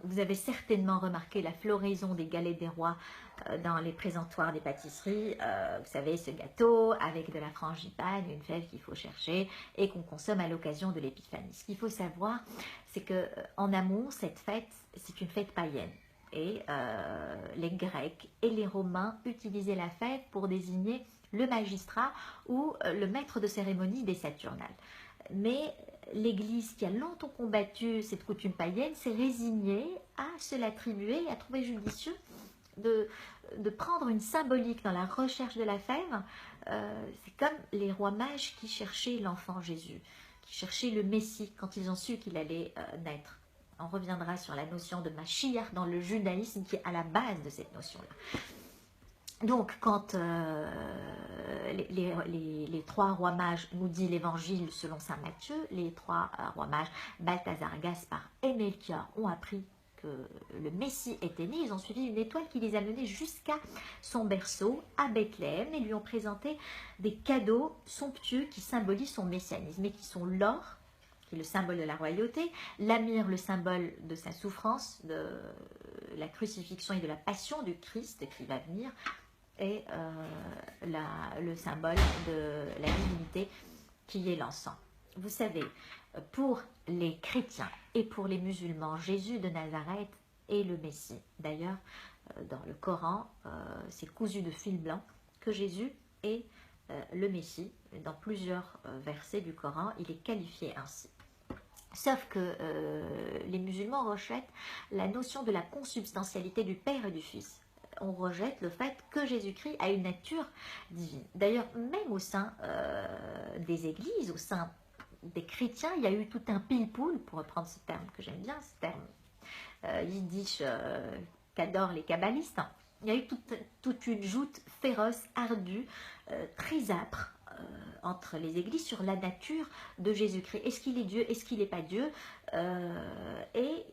Vous avez certainement remarqué la floraison des galets des rois dans les présentoirs des pâtisseries. Vous savez, ce gâteau avec de la frangipane, une fève qu'il faut chercher et qu'on consomme à l'occasion de l'épiphanie. Ce qu'il faut savoir, c'est que en amont, cette fête, c'est une fête païenne. Et les Grecs et les Romains utilisaient la fève pour désigner le magistrat ou le maître de cérémonie des Saturnales. Mais l'Église, qui a longtemps combattu cette coutume païenne, s'est résignée à se l'attribuer et a trouvé judicieux de prendre une symbolique dans la recherche de la fève. C'est comme les rois mages qui cherchaient l'enfant Jésus, qui cherchaient le Messie quand ils ont su qu'il allait naître. On reviendra sur la notion de Mashiach dans le judaïsme qui est à la base de cette notion-là. Donc, quand les trois rois mages, nous dit l'évangile selon saint Matthieu, les trois rois mages, Balthazar, Gaspard et Melchior, ont appris que le Messie était né, ils ont suivi une étoile qui les a menés jusqu'à son berceau, à Bethléem, et lui ont présenté des cadeaux somptueux qui symbolisent son messianisme et qui sont l'or, qui est le symbole de la royauté, la myrrhe, le symbole de sa souffrance, de la crucifixion et de la passion du Christ qui va venir, et le symbole de la divinité qui est l'encens. Vous savez, pour les chrétiens et pour les musulmans, Jésus de Nazareth est le Messie. D'ailleurs, dans le Coran, c'est cousu de fil blanc que Jésus est le Messie. Dans plusieurs versets du Coran, il est qualifié ainsi. Sauf que les musulmans rejettent la notion de la consubstantialité du Père et du Fils. On rejette le fait que Jésus-Christ a une nature divine. D'ailleurs, même au sein des églises, au sein des chrétiens, il y a eu tout un pile-poule, pour reprendre ce terme que j'aime bien, ce terme yiddish qu'adorent les kabbalistes. Il y a eu toute une joute féroce, ardue, très âpre entre les églises sur la nature de Jésus-Christ. Est-ce qu'il est Dieu? Est-ce qu'il n'est pas Dieu? Et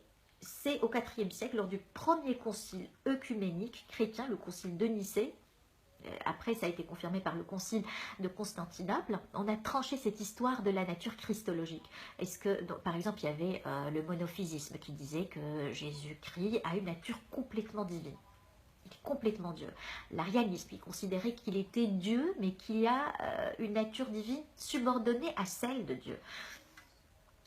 c'est au IVe siècle, lors du premier concile œcuménique chrétien, le concile de Nicée. Après, ça a été confirmé par le concile de Constantinople. On a tranché cette histoire de la nature christologique. Est-ce que, donc, par exemple, il y avait le monophysisme qui disait que Jésus-Christ a une nature complètement divine. Il est complètement Dieu. L'arianisme, il considérait qu'il était Dieu, mais qu'il a une nature divine subordonnée à celle de Dieu.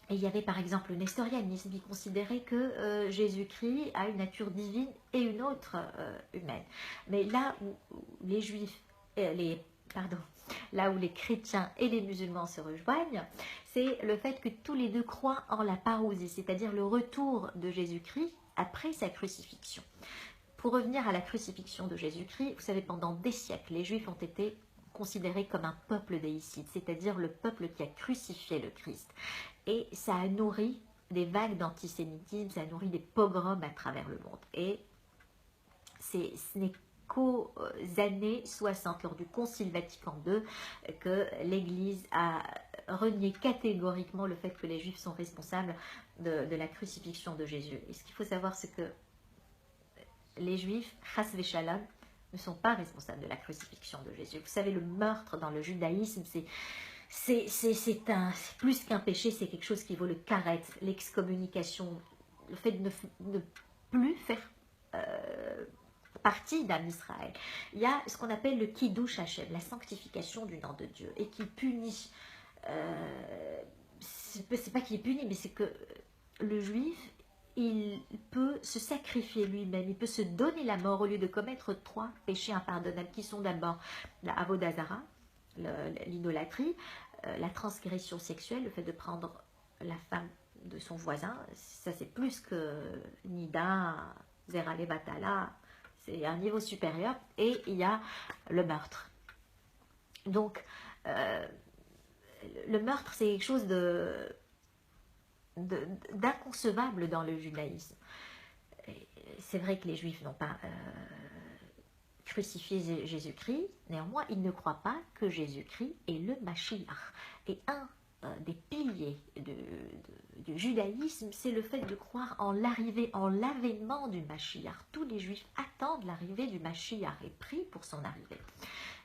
Et il y avait par exemple le nestorianisme qui considérait que Jésus-Christ a une nature divine et une autre humaine. Mais là où les juifs, là où les chrétiens et les musulmans se rejoignent, c'est le fait que tous les deux croient en la parousie, c'est-à-dire le retour de Jésus-Christ après sa crucifixion. Pour revenir à la crucifixion de Jésus-Christ, vous savez, pendant des siècles, les Juifs ont été considérés comme un peuple déicide, c'est-à-dire le peuple qui a crucifié le Christ. Et ça a nourri des vagues d'antisémitisme, ça a nourri des pogroms à travers le monde. Et ce n'est qu'aux années 60, lors du Concile Vatican II, que l'Église a renié catégoriquement le fait que les Juifs sont responsables de la crucifixion de Jésus. Et ce qu'il faut savoir, c'est que les Juifs, chas v'shalom, ne sont pas responsables de la crucifixion de Jésus. Vous savez, le meurtre dans le judaïsme, c'est plus qu'un péché, c'est quelque chose qui vaut le karet, l'excommunication, le fait de ne plus faire partie d'un Israël. Il y a ce qu'on appelle le kiddush Hashem, la sanctification du nom de Dieu, et qui punit. C'est pas qu'il est puni, mais c'est que le juif, il peut se sacrifier lui-même, il peut se donner la mort au lieu de commettre 3 péchés impardonnables qui sont d'abord la avodazara, l'idolâtrie, la transgression sexuelle, le fait de prendre la femme de son voisin, ça c'est plus que Nida, Zerale Batala, c'est un niveau supérieur, et il y a le meurtre. Donc, le meurtre c'est quelque chose d'inconcevable dans le judaïsme. C'est vrai que les Juifs n'ont pas crucifié Jésus-Christ, néanmoins ils ne croient pas que Jésus-Christ est le Mashiach. Et un des piliers du judaïsme, c'est le fait de croire en l'arrivée, en l'avènement du Mashiach. Tous les juifs attendent l'arrivée du Mashiach et prient pour son arrivée.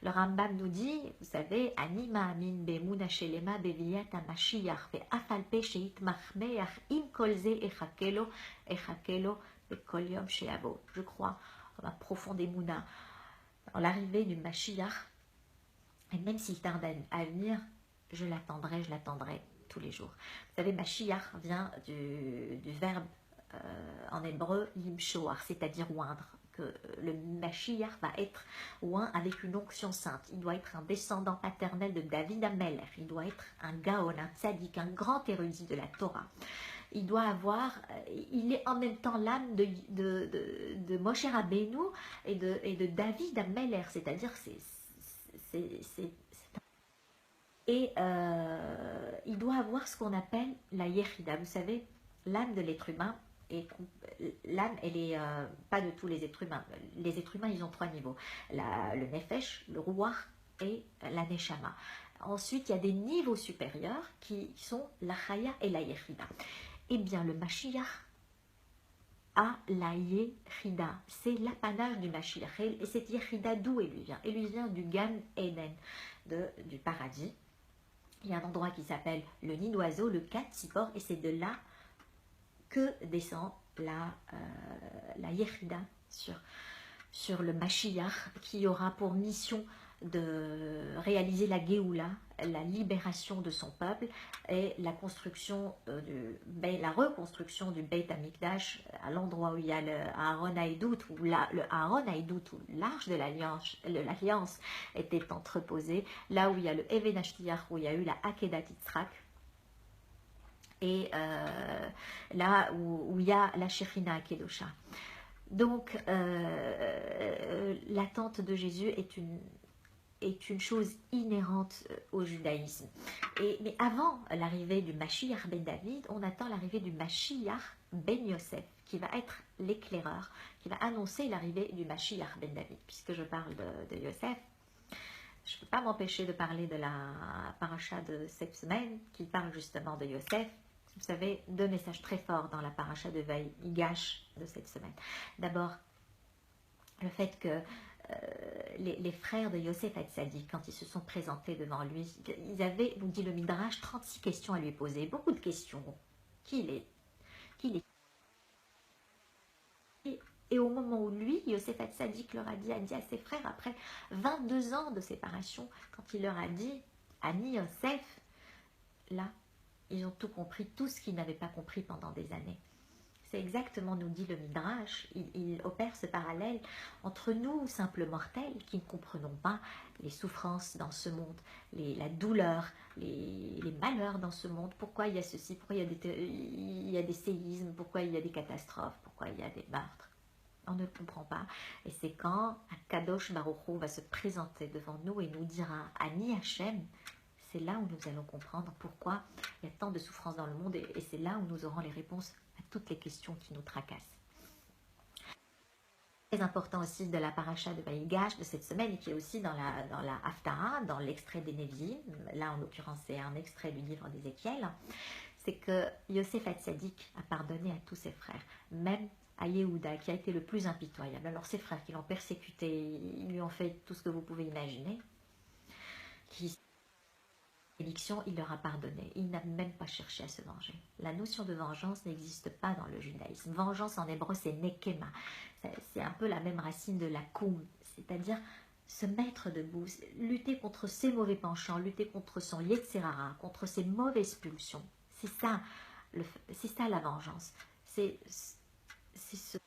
Le Rambam nous dit, vous savez, Anima amin be'emuna shelema be'viyat ha-Mashiach ve'afal pe she'it machmeach im kol ze echakelo be'kol yom she'avo. Je crois en ma profonde émouna, en l'arrivée du Mashiach, et même s'il tarde à venir, je l'attendrai tous les jours. Vous savez, Mashiach vient du verbe en hébreu limshoar, c'est-à-dire oindre. Que le Mashiach va être oint avec une onction sainte. Il doit être un descendant paternel de David Ameler. Il doit être un gaon, un tzaddik, un grand érudit de la Torah. Il doit avoir, il est en même temps l'âme de Moshe Rabbeinu et de David Ameler, c'est-à-dire et il doit avoir ce qu'on appelle la Yechida. Vous savez, l'âme de l'être humain, l'âme, elle est pas de tous les êtres humains. Les êtres humains, ils ont 3 niveaux. Le Nefesh, le Ruach et la Neshama. Ensuite, il y a des niveaux supérieurs qui sont la Chaya et la Yechida. Eh bien, le Mashiach a la Yechida. C'est l'apanage du Mashiach. Et cette Yechida, d'où elle lui vient? Elle lui vient du Gan Eden, du paradis. Il y a un endroit qui s'appelle le nid d'oiseau, le Kat Tzipor, et c'est de là que descend la Yechida sur le Mashiach, qui aura pour mission de réaliser la Géoula, la libération de son peuple et la construction la reconstruction du Beit Hamikdash à l'endroit où il y a le Aaron Haïdout, où le Aaron Haïdout, où l'arche de l'alliance était entreposée, là où il y a le Even Hashtiyach, où il y a eu la Akedat Yitzhak, et là où il y a la Shekhinah Kedosha. Donc, l'attente de Jésus est une chose inhérente au judaïsme. Mais avant l'arrivée du Mashiach ben David, on attend l'arrivée du Mashiach ben Yosef, qui va être l'éclaireur, qui va annoncer l'arrivée du Mashiach ben David. Puisque je parle de Yosef, je ne peux pas m'empêcher de parler de la paracha de cette semaine, qui parle justement de Yosef. Vous savez, 2 messages très forts dans la paracha de Vaïgash de cette semaine. D'abord, le fait que les frères de Yosef Hatzadik, quand ils se sont présentés devant lui, ils avaient, nous dit le Midrash, 36 questions à lui poser, beaucoup de questions. Qui il est? Et au moment où lui, Yosef Hatzadik, leur a dit à ses frères, après 22 ans de séparation, quand il leur a dit Ani Yosef, là, ils ont tout compris, tout ce qu'ils n'avaient pas compris pendant des années. C'est exactement, nous dit le Midrash, il opère ce parallèle entre nous, simples mortels, qui ne comprenons pas les souffrances dans ce monde, la douleur, les malheurs dans ce monde, pourquoi il y a ceci, pourquoi il y a des séismes, pourquoi il y a des catastrophes, pourquoi il y a des meurtres. On ne comprend pas. Et c'est quand Kadosh Baruch Hu va se présenter devant nous et nous dira « Ani Hashem », c'est là où nous allons comprendre pourquoi il y a tant de souffrances dans le monde et c'est là où nous aurons les réponses à toutes les questions qui nous tracassent. Très important aussi de la paracha de Vaïgash de cette semaine et qui est aussi dans la Haftara, dans l'extrait des Nevi'im, là en l'occurrence c'est un extrait du livre d'Ézéchiel, c'est que Yosef Hatzadik a pardonné à tous ses frères, même à Yehuda qui a été le plus impitoyable. Alors ses frères qui l'ont persécuté, ils lui ont fait tout ce que vous pouvez imaginer, il leur a pardonné. Il n'a même pas cherché à se venger. La notion de vengeance n'existe pas dans le judaïsme. Vengeance en hébreu, c'est nekema. C'est un peu la même racine de la koum, c'est-à-dire se mettre debout, lutter contre ses mauvais penchants, lutter contre son yetzerara, contre ses mauvaises pulsions. C'est ça la vengeance. C'est ce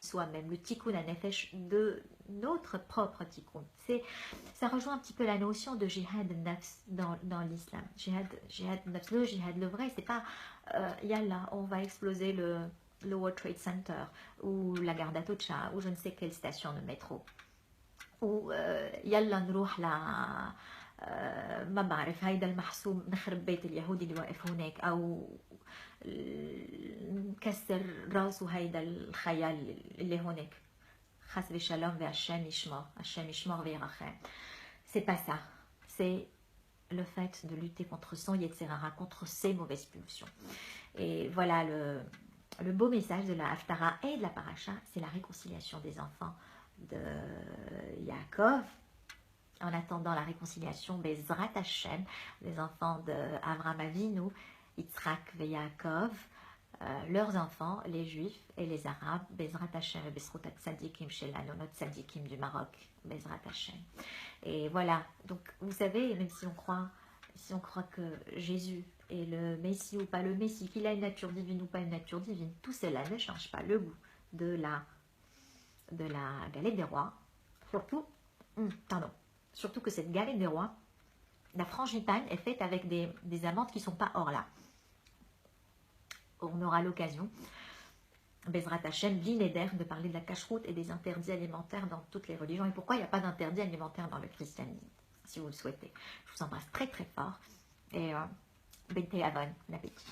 soi-même, le tikkun hanefesh de notre propre tikkun. Ça rejoint un petit peu la notion de jihad nafs dans l'islam. Jihad nafs, le jihad, le vrai, c'est pas yallah, on va exploser le World Trade Center ou la gare d'Atocha ou je ne sais quelle station de métro. Ou yallah نروح ل ما بعرف هيدا المحسوب نخرب بيت اليهودي اللي واقف هناك او نكسر راسه هيدا الخيال اللي هناك خاص بشالom והשם ישמור, השם ישמור וירחם. C'est pas ça. C'est le fait de lutter contre son Yetzerara, contre ses mauvaises pulsions. Et voilà le beau message de la Haftara et de la Paracha, c'est la réconciliation des enfants de Yaakov. En attendant la réconciliation, Bezrat Hashem, les enfants d'Avraham Avinu, Yitzhak et Yaakov, leurs enfants, les Juifs et les Arabes, Bezrat Hashem et Bezrot Tzadikim chez la Nonot Tzadikim du Maroc, Bezrat Hashem. Et voilà, donc vous savez, même si on croit que Jésus est le Messie ou pas le Messie, qu'il a une nature divine ou pas une nature divine, tout cela ne change pas le goût de la galette des rois, surtout que cette galette des rois, la frangipane est faite avec des amandes qui ne sont pas or là. On aura l'occasion, Bezrat Hashem, l'inéder, de parler de la cacheroute et des interdits alimentaires dans toutes les religions. Et pourquoi il n'y a pas d'interdits alimentaires dans le christianisme, si vous le souhaitez. Je vous embrasse très très fort et Bente Avon, l'appétit.